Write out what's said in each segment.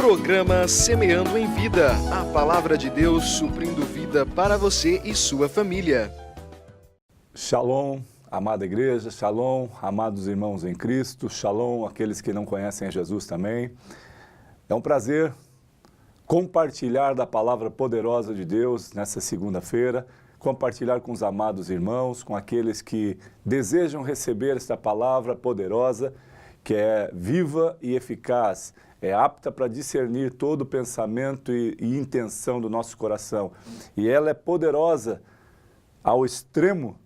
Programa Semeando em Vida, a palavra de Deus suprindo vida para você e sua família. Shalom, amada igreja, shalom, amados irmãos em Cristo, shalom, aqueles que não conhecem Jesus também. É um prazer compartilhar da palavra poderosa de Deus nessa segunda-feira, compartilhar com os amados irmãos, com aqueles que desejam receber esta palavra poderosa, que é viva e eficaz, é apta para discernir todo o pensamento e intenção do nosso coração. E ela é poderosa ao extremo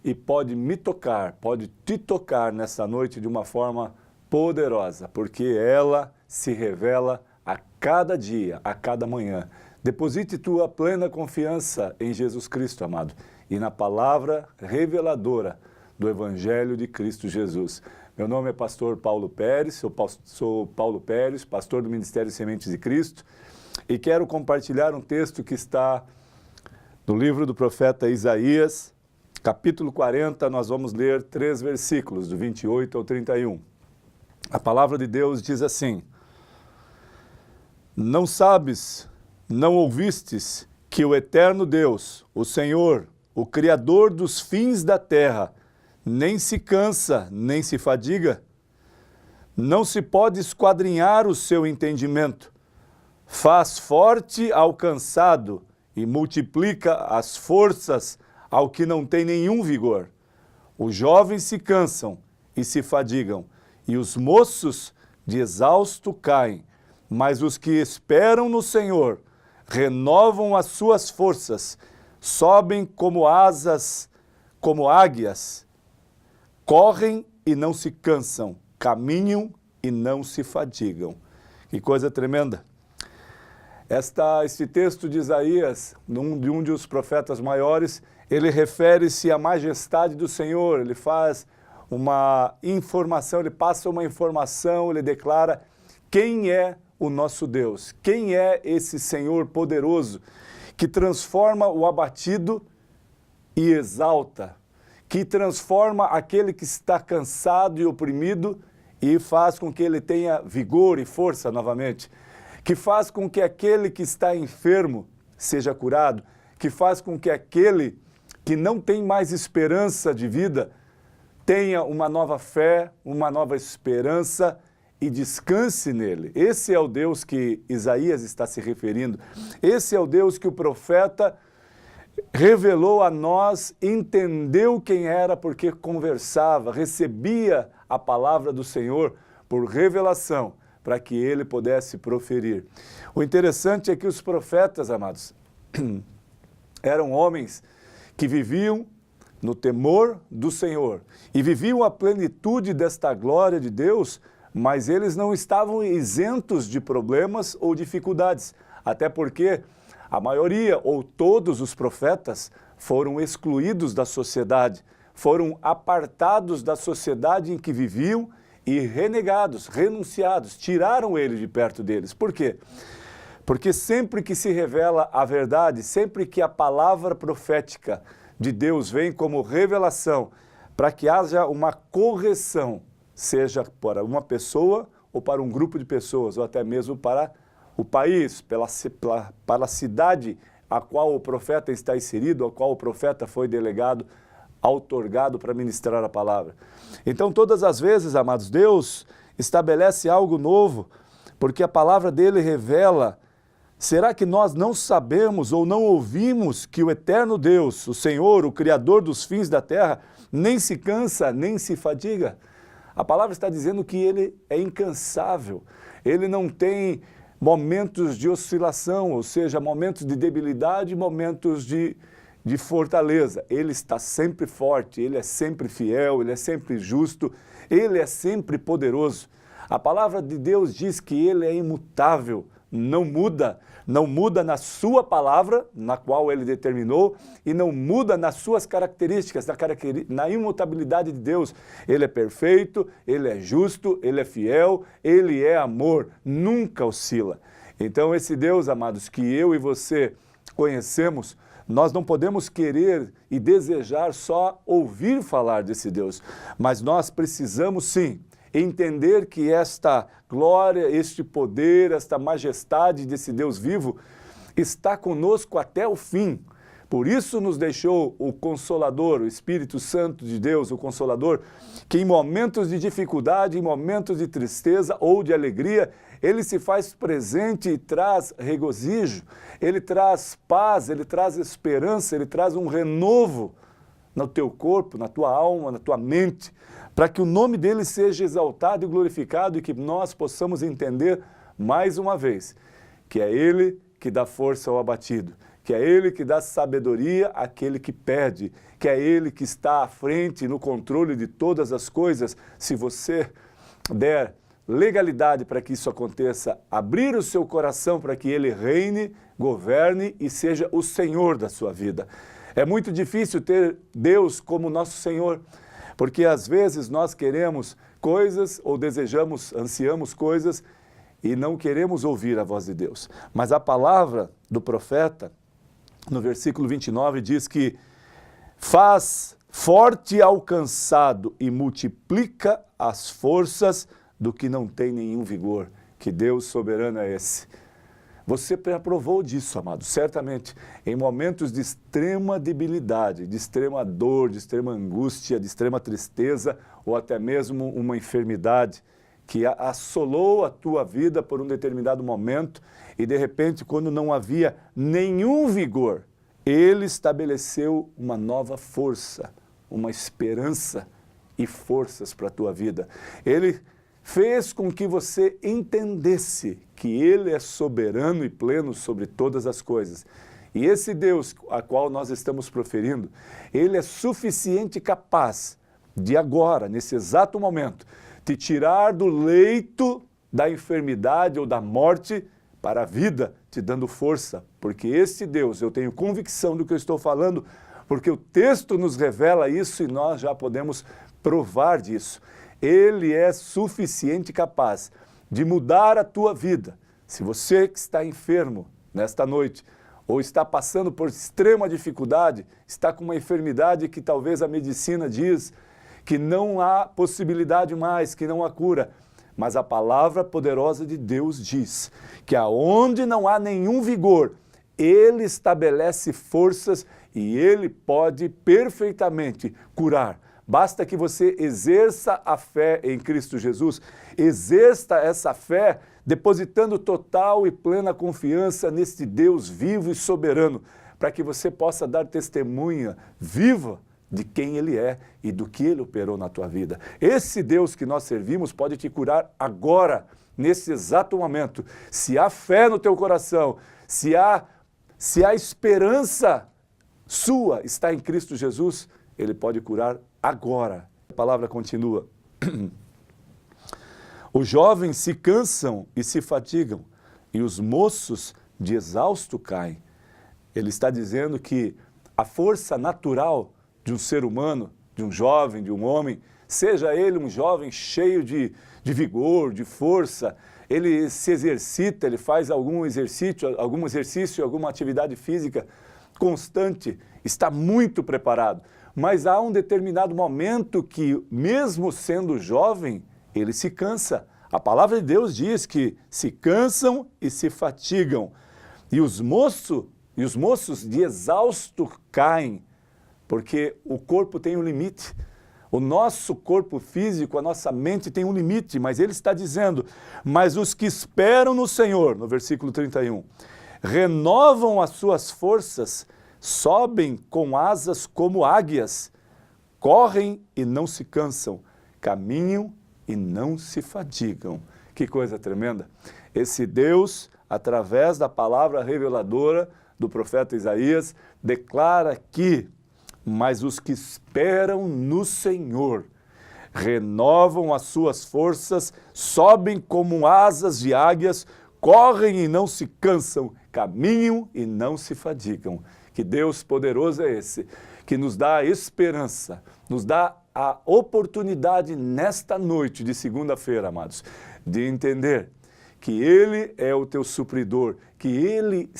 e pode me tocar, pode te tocar nessa noite de uma forma poderosa, porque ela se revela a cada dia, a cada manhã. Deposite tua plena confiança em Jesus Cristo, amado, e na palavra reveladora do Evangelho de Cristo Jesus. Meu nome é pastor Paulo Pérez, sou Paulo Pérez, pastor do Ministério Sementes de Cristo, e quero compartilhar um texto que está no livro do profeta Isaías, capítulo 40, nós vamos ler 3 versículos, do 28 ao 31. A palavra de Deus diz assim: Não sabes, não ouvistes que o eterno Deus, o Senhor, o Criador dos fins da terra, nem se cansa, nem se fadiga? Não se pode esquadrinhar o seu entendimento. Faz forte ao cansado e multiplica as forças ao que não tem nenhum vigor. Os jovens se cansam e se fadigam, e os moços de exausto caem. Mas os que esperam no Senhor renovam as suas forças, sobem como asas, como águias, correm e não se cansam, caminham e não se fadigam. Que coisa tremenda! Este texto de Isaías, de um dos profetas maiores, ele refere-se à majestade do Senhor, ele faz uma informação, ele passa uma informação, ele declara quem é o nosso Deus, quem é esse Senhor poderoso que transforma o abatido e exalta, que transforma aquele que está cansado e oprimido e faz com que ele tenha vigor e força novamente, que faz com que aquele que está enfermo seja curado, que faz com que aquele que não tem mais esperança de vida tenha uma nova fé, uma nova esperança e descanse nele. Esse é o Deus que Isaías está se referindo. Esse é o Deus que o profeta revelou a nós, entendeu quem era porque conversava, recebia a palavra do Senhor por revelação, para que ele pudesse proferir. O interessante é que os profetas, amados, eram homens que viviam no temor do Senhor e viviam a plenitude desta glória de Deus, mas eles não estavam isentos de problemas ou dificuldades, até porque a maioria ou todos os profetas foram excluídos da sociedade, foram apartados da sociedade em que viviam e renegados, renunciados, tiraram ele de perto deles. Por quê? Porque sempre que se revela a verdade, sempre que a palavra profética de Deus vem como revelação, para que haja uma correção, seja para uma pessoa ou para um grupo de pessoas, ou até mesmo para o país, para a cidade a qual o profeta está inserido, a qual o profeta foi delegado, outorgado para ministrar a palavra. Então, todas as vezes, amados, Deus estabelece algo novo, porque a palavra dele revela. Será que nós não sabemos ou não ouvimos que o eterno Deus, o Senhor, o Criador dos fins da terra, nem se cansa, nem se fadiga? A palavra está dizendo que ele é incansável, ele não tem momentos de oscilação, ou seja, momentos de debilidade, momentos de fortaleza. Ele está sempre forte, ele é sempre fiel, ele é sempre justo, ele é sempre poderoso. A palavra de Deus diz que ele é imutável, não muda na sua palavra, na qual ele determinou, e não muda nas suas características, na imutabilidade de Deus. Ele é perfeito, ele é justo, ele é fiel, ele é amor, nunca oscila. Então esse Deus, amados, que eu e você conhecemos, nós não podemos querer e desejar só ouvir falar desse Deus, mas nós precisamos sim entender que esta glória, este poder, esta majestade desse Deus vivo está conosco até o fim. Por isso nos deixou o Consolador, o Espírito Santo de Deus, o Consolador, que em momentos de dificuldade, em momentos de tristeza ou de alegria, ele se faz presente e traz regozijo, ele traz paz, ele traz esperança, ele traz um renovo no teu corpo, na tua alma, na tua mente, para que o nome dele seja exaltado e glorificado e que nós possamos entender mais uma vez que é ele que dá força ao abatido, que é ele que dá sabedoria àquele que pede, que é ele que está à frente no controle de todas as coisas. Se você der legalidade para que isso aconteça, abrir o seu coração para que ele reine, governe e seja o Senhor da sua vida. É muito difícil ter Deus como nosso Senhor, porque às vezes nós queremos coisas ou desejamos, ansiamos coisas e não queremos ouvir a voz de Deus. Mas a palavra do profeta, no versículo 29, diz que faz forte ao cansado e multiplica as forças do que não tem nenhum vigor. Que Deus soberano é esse? Você aprovou disso, amado, certamente, em momentos de extrema debilidade, de extrema dor, de extrema angústia, de extrema tristeza ou até mesmo uma enfermidade que assolou a tua vida por um determinado momento e de repente, quando não havia nenhum vigor, ele estabeleceu uma nova força, uma esperança e forças para a tua vida. Ele fez com que você entendesse que ele é soberano e pleno sobre todas as coisas. E esse Deus a qual nós estamos proferindo, ele é suficiente e capaz de agora, nesse exato momento, te tirar do leito da enfermidade ou da morte para a vida, te dando força. Porque esse Deus, eu tenho convicção do que eu estou falando, porque o texto nos revela isso e nós já podemos provar disso. Ele é suficiente e capaz de mudar a tua vida. Se você que está enfermo nesta noite, ou está passando por extrema dificuldade, está com uma enfermidade que talvez a medicina diz que não há possibilidade mais, que não há cura, mas a palavra poderosa de Deus diz que aonde não há nenhum vigor, ele estabelece forças e ele pode perfeitamente curar. Basta que você exerça a fé em Cristo Jesus, exerça essa fé depositando total e plena confiança neste Deus vivo e soberano, para que você possa dar testemunha viva de quem Ele é e do que Ele operou na tua vida. Esse Deus que nós servimos pode te curar agora, nesse exato momento. Se há fé no teu coração, se há esperança sua está em Cristo Jesus, Ele pode curar agora. A palavra continua. Os jovens se cansam e se fatigam, e os moços de exausto caem. Ele está dizendo que a força natural de um ser humano, de um jovem, de um homem, seja ele um jovem cheio de vigor, de força, ele se exercita, ele faz algum exercício, alguma atividade física constante, está muito preparado. Mas há um determinado momento que, mesmo sendo jovem, ele se cansa. A palavra de Deus diz que se cansam e se fatigam. E os moços de exausto caem, porque o corpo tem um limite. O nosso corpo físico, a nossa mente tem um limite, mas ele está dizendo, mas os que esperam no Senhor, no versículo 31, renovam as suas forças, sobem com asas como águias, correm e não se cansam, caminham e não se fatigam. Que coisa tremenda! Esse Deus, através da palavra reveladora do profeta Isaías, declara que, mas os que esperam no Senhor, renovam as suas forças, sobem como asas de águias, correm e não se cansam, caminham e não se fadigam. Que Deus poderoso é esse, que nos dá a esperança, nos dá a oportunidade nesta noite de segunda-feira, amados, de entender que Ele é o teu supridor, que Ele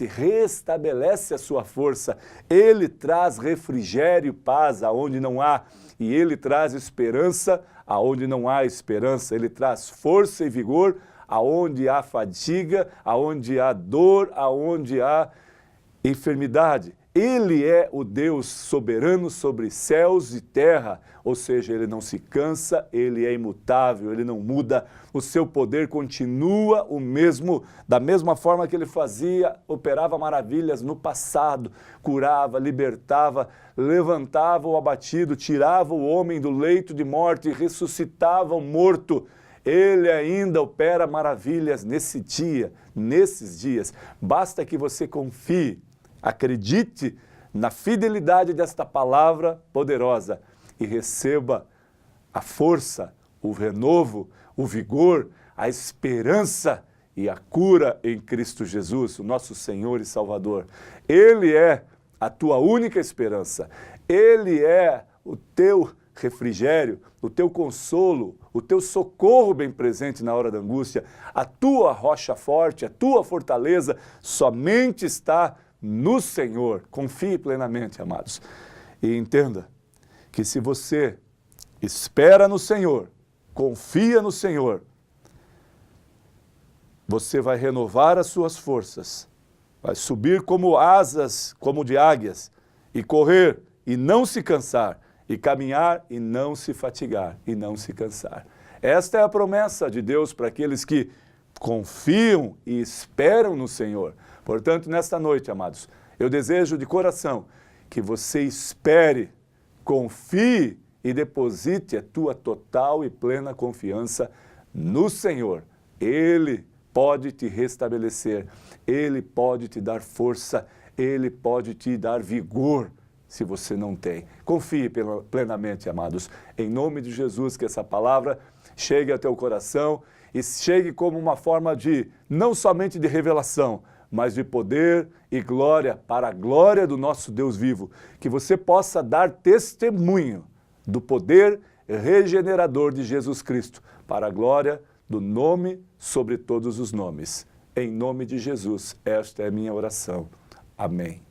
restabelece a sua força, Ele traz refrigério e paz aonde não há, e Ele traz esperança aonde não há esperança, Ele traz força e vigor aonde há fadiga, aonde há dor, aonde há enfermidade. Ele é o Deus soberano sobre céus e terra, ou seja, Ele não se cansa, Ele é imutável, Ele não muda, o seu poder continua o mesmo, da mesma forma que Ele fazia, operava maravilhas no passado, curava, libertava, levantava o abatido, tirava o homem do leito de morte, ressuscitava o morto. Ele ainda opera maravilhas nesses dias. Basta que você confie, acredite na fidelidade desta palavra poderosa e receba a força, o renovo, o vigor, a esperança e a cura em Cristo Jesus, o nosso Senhor e Salvador. Ele é a tua única esperança. Ele é o teu refrigério, o teu consolo, o teu socorro bem presente na hora da angústia, a tua rocha forte, a tua fortaleza somente está no Senhor. Confie plenamente, amados. E entenda que se você espera no Senhor, confia no Senhor, você vai renovar as suas forças, vai subir como asas, como de águias, e correr e não se cansar, e caminhar e não se fatigar, e não se cansar. Esta é a promessa de Deus para aqueles que confiam e esperam no Senhor. Portanto, nesta noite, amados, eu desejo de coração que você espere, confie e deposite a tua total e plena confiança no Senhor. Ele pode te restabelecer, Ele pode te dar força, Ele pode te dar vigor, se você não tem. Confie plenamente, amados. Em nome de Jesus, que essa palavra chegue ao teu coração e chegue como uma forma de, não somente de revelação, mas de poder e glória, para a glória do nosso Deus vivo. Que você possa dar testemunho do poder regenerador de Jesus Cristo, para a glória do nome sobre todos os nomes. Em nome de Jesus, esta é a minha oração. Amém.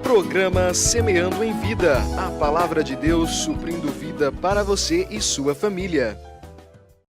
Programa Semeando em Vida, a palavra de Deus suprindo vida para você e sua família.